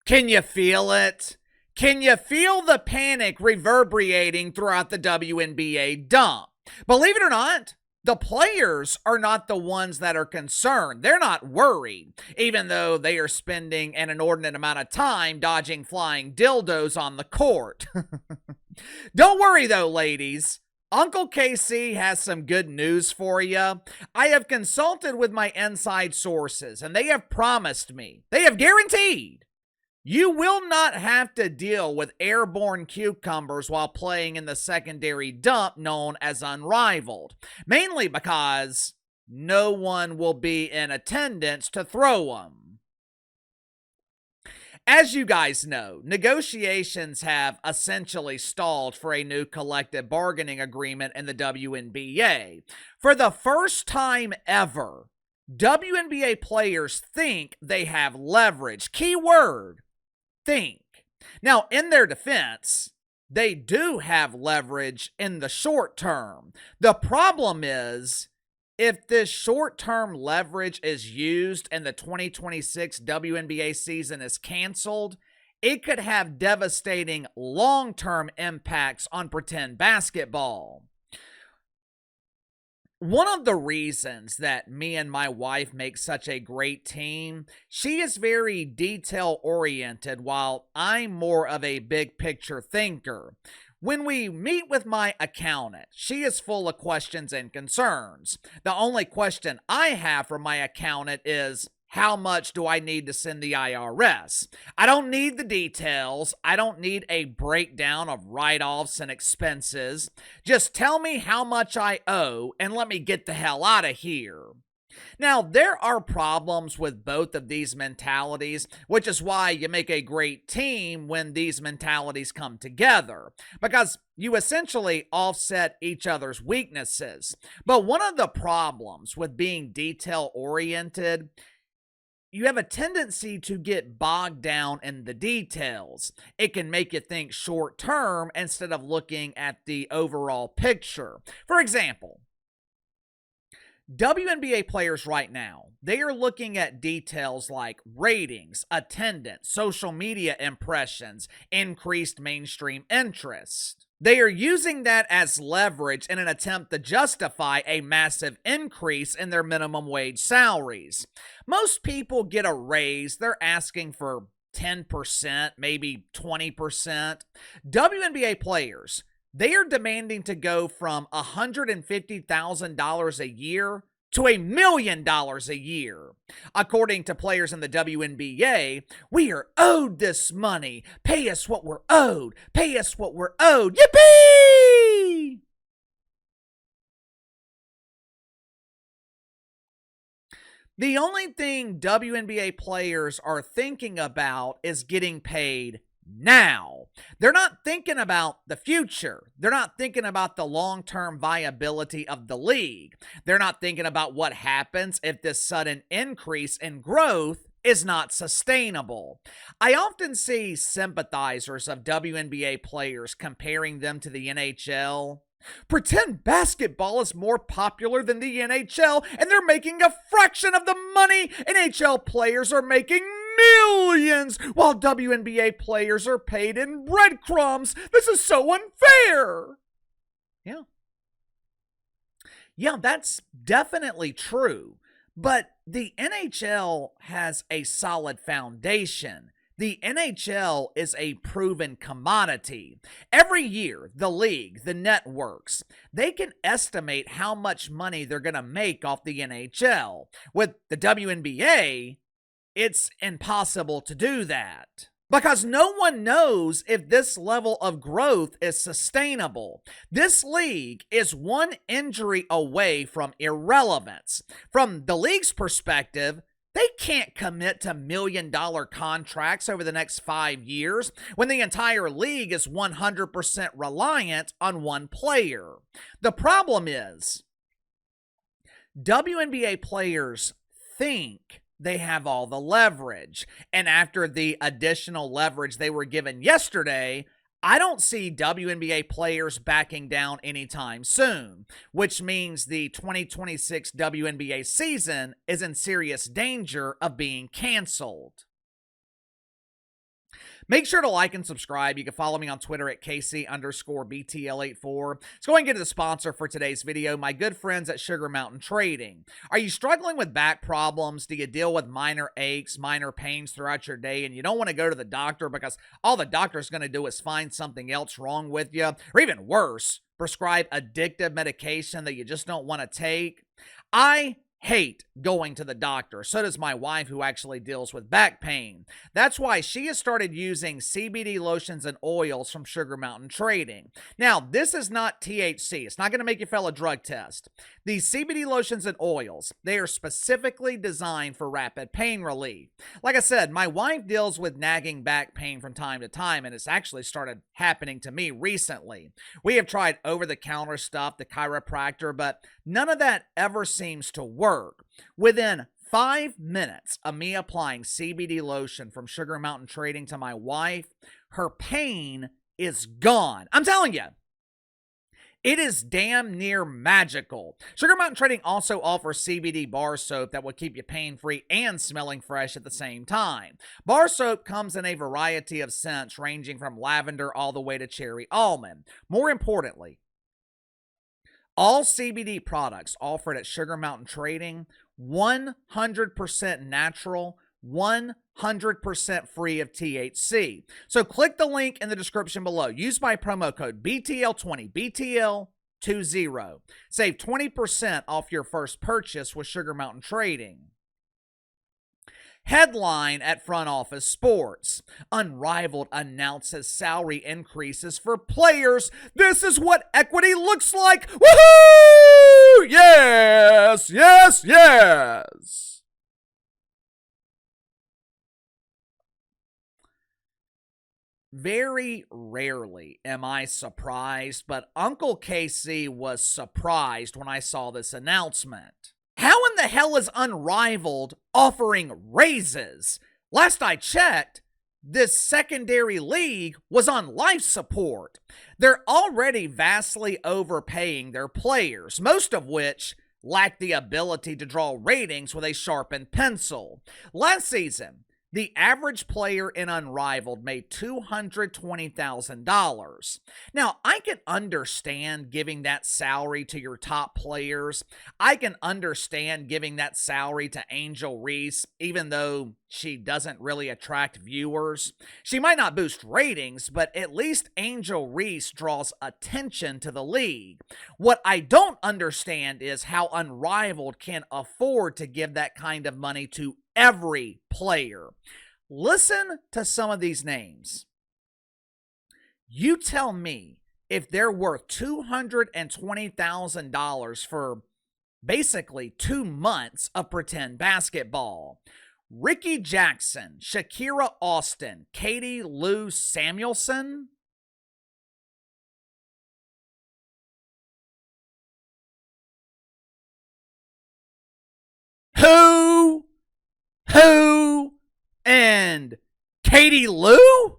Can you feel it? Can you feel the panic reverberating throughout the WNBA dump? Believe it or not, the players are not the ones that are concerned. They're not worried, even though they are spending an inordinate amount of time dodging flying dildos on the court. Don't worry though, ladies. Uncle KC has some good news for you. I have consulted with my inside sources, and they have promised me, they have guaranteed, you will not have to deal with airborne cucumbers while playing in the secondary dump known as Unrivaled, mainly because no one will be in attendance to throw them. As you guys know, negotiations have essentially stalled for a new collective bargaining agreement in the WNBA. For the first time ever, WNBA players think they have leverage. Key word, think. Now, in their defense, they do have leverage in the short term. The problem is, if this short-term leverage is used and the 2026 WNBA season is canceled, it could have devastating long-term impacts on pretend basketball. One of the reasons that me and my wife make such a great team, she is very detail-oriented while I'm more of a big-picture thinker. When we meet with my accountant, she is full of questions and concerns. The only question I have for my accountant is, how much do I need to send the IRS? I don't need the details. I don't need a breakdown of write-offs and expenses. Just tell me how much I owe and let me get the hell out of here. Now, there are problems with both of these mentalities, which is why you make a great team when these mentalities come together, because you essentially offset each other's weaknesses. But one of the problems with being detail-oriented, you have a tendency to get bogged down in the details. It can make you think short-term instead of looking at the overall picture. For example, WNBA players right now, they are looking at details like ratings, attendance, social media impressions, increased mainstream interest. They are using that as leverage in an attempt to justify a massive increase in their minimum wage salaries. Most people get a raise, they're asking for 10%, maybe 20%. WNBA players, they are demanding to go from $150,000 a year to $1 million a year. According to players in the WNBA, we are owed this money. Pay us what we're owed. Pay us what we're owed. Yippee! The only thing WNBA players are thinking about is getting paid now. They're not thinking about the future. They're not thinking about the long-term viability of the league. They're not thinking about what happens if this sudden increase in growth is not sustainable. I often see sympathizers of WNBA players comparing them to the NHL. Pretend basketball is more popular than the NHL, and they're making a fraction of the money NHL players are making millions, while WNBA players are paid in breadcrumbs. This is so unfair. Yeah, that's definitely true. But the NHL has a solid foundation. The NHL is a proven commodity. Every year, the league, the networks, they can estimate how much money they're going to make off the NHL. With the WNBA, it's impossible to do that, because no one knows if this level of growth is sustainable. This league is one injury away from irrelevance. From the league's perspective, they can't commit to $1 million contracts over the next 5 years when the entire league is 100% reliant on one player. The problem is, WNBA players think they have all the leverage. And after the additional leverage they were given yesterday, I don't see WNBA players backing down anytime soon, which means the 2026 WNBA season is in serious danger of being canceled. Make sure to like and subscribe. You can follow me on Twitter at KC_BTL84. Let's go ahead and get to the sponsor for today's video, my good friends at Sugar Mountain Trading. Are you struggling with back problems? Do you deal with minor aches, minor pains throughout your day, and you don't want to go to the doctor because all the doctor's going to do is find something else wrong with you, or even worse, prescribe addictive medication that you just don't want to take? I hate going to the doctor. So does my wife, who actually deals with back pain. That's why she has started using CBD lotions and oils from Sugar Mountain Trading. Now, this is not THC. It's not going to make you fail a drug test. These CBD lotions and oils, they are specifically designed for rapid pain relief. Like I said, my wife deals with nagging back pain from time to time, and it's actually started happening to me recently. We have tried over-the-counter stuff, the chiropractor, but none of that ever seems to work. Within 5 minutes of me applying CBD lotion from Sugar Mountain Trading to my wife, her pain is gone. I'm telling you, it is damn near magical. Sugar Mountain Trading also offers CBD bar soap that will keep you pain-free and smelling fresh at the same time. Bar soap comes in a variety of scents ranging from lavender all the way to cherry almond. More importantly, all CBD products offered at Sugar Mountain Trading, 100% natural, 100% free of THC. So click the link in the description below. Use my promo code BTL20, BTL20. Save 20% off your first purchase with Sugar Mountain Trading. Headline at Front Office Sports. Unrivaled announces salary increases for players. This is what equity looks like. Woohoo! Yes, yes, yes. Very rarely am I surprised, but Uncle KC was surprised when I saw this announcement. How in the hell is Unrivaled offering raises? Last I checked, this secondary league was on life support. They're already vastly overpaying their players, most of which lack the ability to draw ratings with a sharpened pencil. Last season, the average player in Unrivaled made $220,000. Now, I can understand giving that salary to your top players. I can understand giving that salary to Angel Reese, even though she doesn't really attract viewers. She might not boost ratings, but at least Angel Reese draws attention to the league. What I don't understand is how Unrivaled can afford to give that kind of money to every player. Listen to some of these names. You tell me if they're worth $220,000 for basically 2 months of pretend basketball. Ricky Jackson, Shakira Austin, Katie Lou Samuelson. Who, and Katie Lou?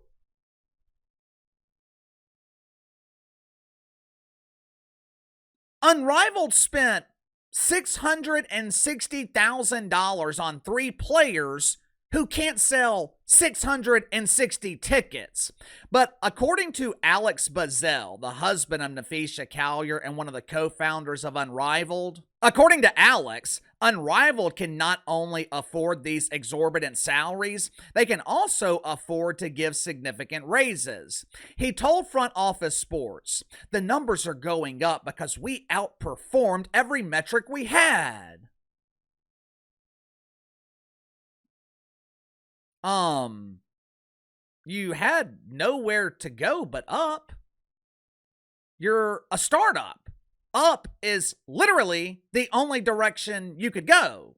Unrivaled spent $660,000 on 3 players who can't sell 660 tickets. But according to Alex Bazell, the husband of Nafisha Collier and one of the co-founders of Unrivaled, according to Alex, Unrivaled can not only afford these exorbitant salaries, they can also afford to give significant raises. He told Front Office Sports, "The numbers are going up because we outperformed every metric we had." You had nowhere to go but up. You're a startup. Up is literally the only direction you could go.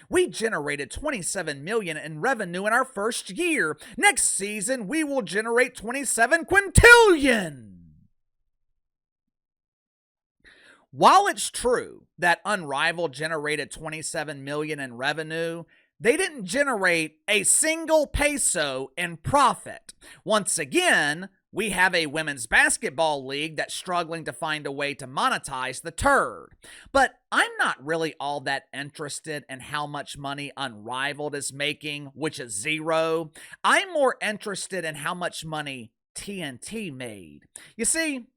We generated $27 million in revenue in our first year. Next season, we will generate 27 quintillion. While it's true that Unrivaled generated $27 million in revenue, they didn't generate a single peso in profit. Once again, We have a women's basketball league that's struggling to find a way to monetize the turd. But I'm not really all that interested in how much money Unrivaled is making, which is zero. I'm more interested in how much money TNT made. You see,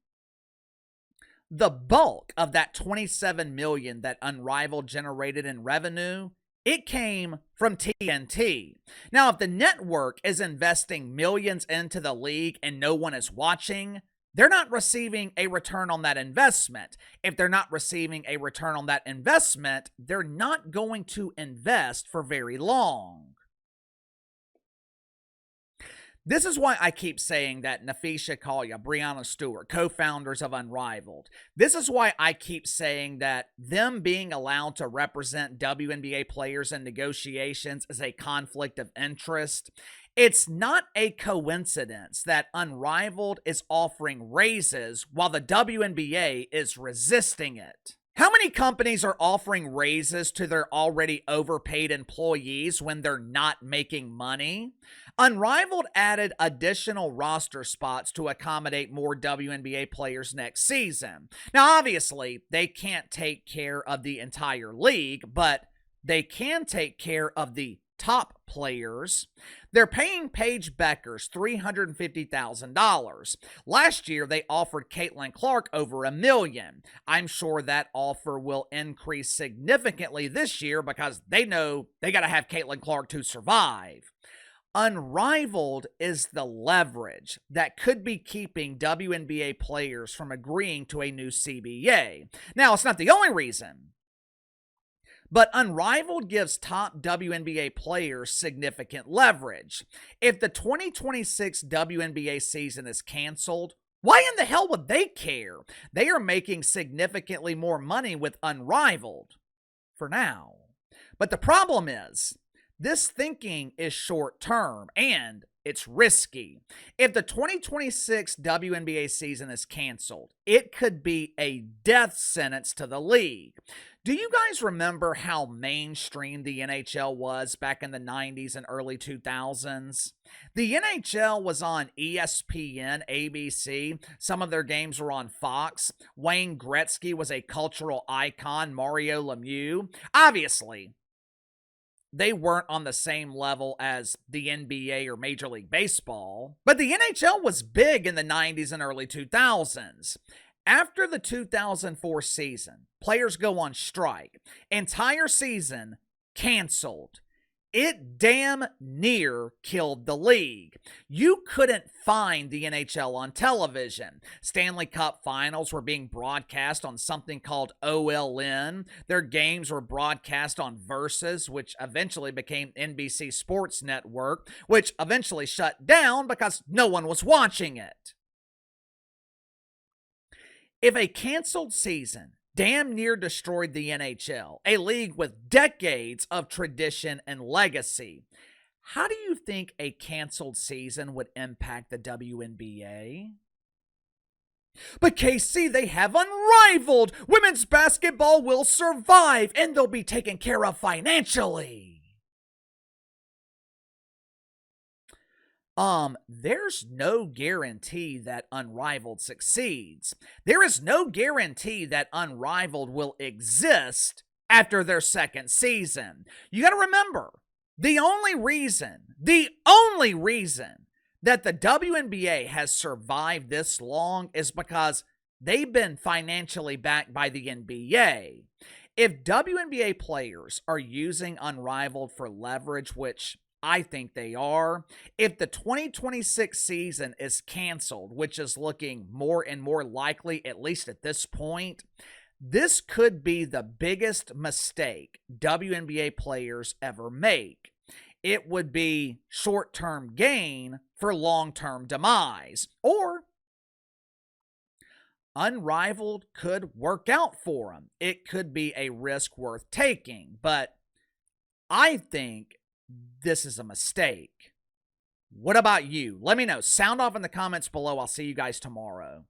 the bulk of that $27 million that Unrivaled generated in revenue, it came from TNT. Now, if the network is investing millions into the league and no one is watching, they're not receiving a return on that investment. If they're not receiving a return on that investment, they're not going to invest for very long. This is why I keep saying that Nafisha Kalya, Brianna Stewart, co-founders of Unrivaled, this is why I keep saying that them being allowed to represent WNBA players in negotiations is a conflict of interest. It's not a coincidence that Unrivaled is offering raises while the WNBA is resisting it. How many companies are offering raises to their already overpaid employees when they're not making money? Unrivaled added additional roster spots to accommodate more WNBA players next season. Now, obviously, they can't take care of the entire league, but they can take care of the top players. They're paying Paige Beckers $350,000. Last year, they offered Caitlin Clark over $1 million. I'm sure that offer will increase significantly this year because they know they got to have Caitlin Clark to survive. Unrivaled is the leverage that could be keeping WNBA players from agreeing to a new CBA. Now, it's not the only reason, but Unrivaled gives top WNBA players significant leverage. If the 2026 WNBA season is canceled, why in the hell would they care? They are making significantly more money with Unrivaled for now. But the problem is, this thinking is short-term, and it's risky. If the 2026 WNBA season is canceled, it could be a death sentence to the league. Do you guys remember how mainstream the NHL was back in the 90s and early 2000s? The NHL was on ESPN, ABC. Some of their games were on Fox. Wayne Gretzky was a cultural icon, Mario Lemieux. Obviously, they weren't on the same level as the NBA or Major League Baseball, but the NHL was big in the 90s and early 2000s. After the 2004 season, players go on strike. Entire season canceled. It damn near killed the league. You couldn't find the NHL on television. Stanley Cup finals were being broadcast on something called OLN. Their games were broadcast on Versus, which eventually became NBC Sports Network, which eventually shut down because no one was watching it. If a canceled season damn near destroyed the NHL, a league with decades of tradition and legacy, how do you think a canceled season would impact the WNBA? But KC, they have Unrivaled. Women's basketball will survive, and they'll be taken care of financially. There's no guarantee that Unrivaled succeeds. There is no guarantee that Unrivaled will exist after their second season. You gotta remember, the only reason that the WNBA has survived this long is because they've been financially backed by the NBA. If WNBA players are using Unrivaled for leverage, which I think they are, if the 2026 season is canceled, which is looking more and more likely, at least at this point, this could be the biggest mistake WNBA players ever make. It would be short-term gain for long-term demise. Or Unrivaled could work out for them. It could be a risk worth taking, but I think this is a mistake. What about you? Let me know. Sound off in the comments below. I'll see you guys tomorrow.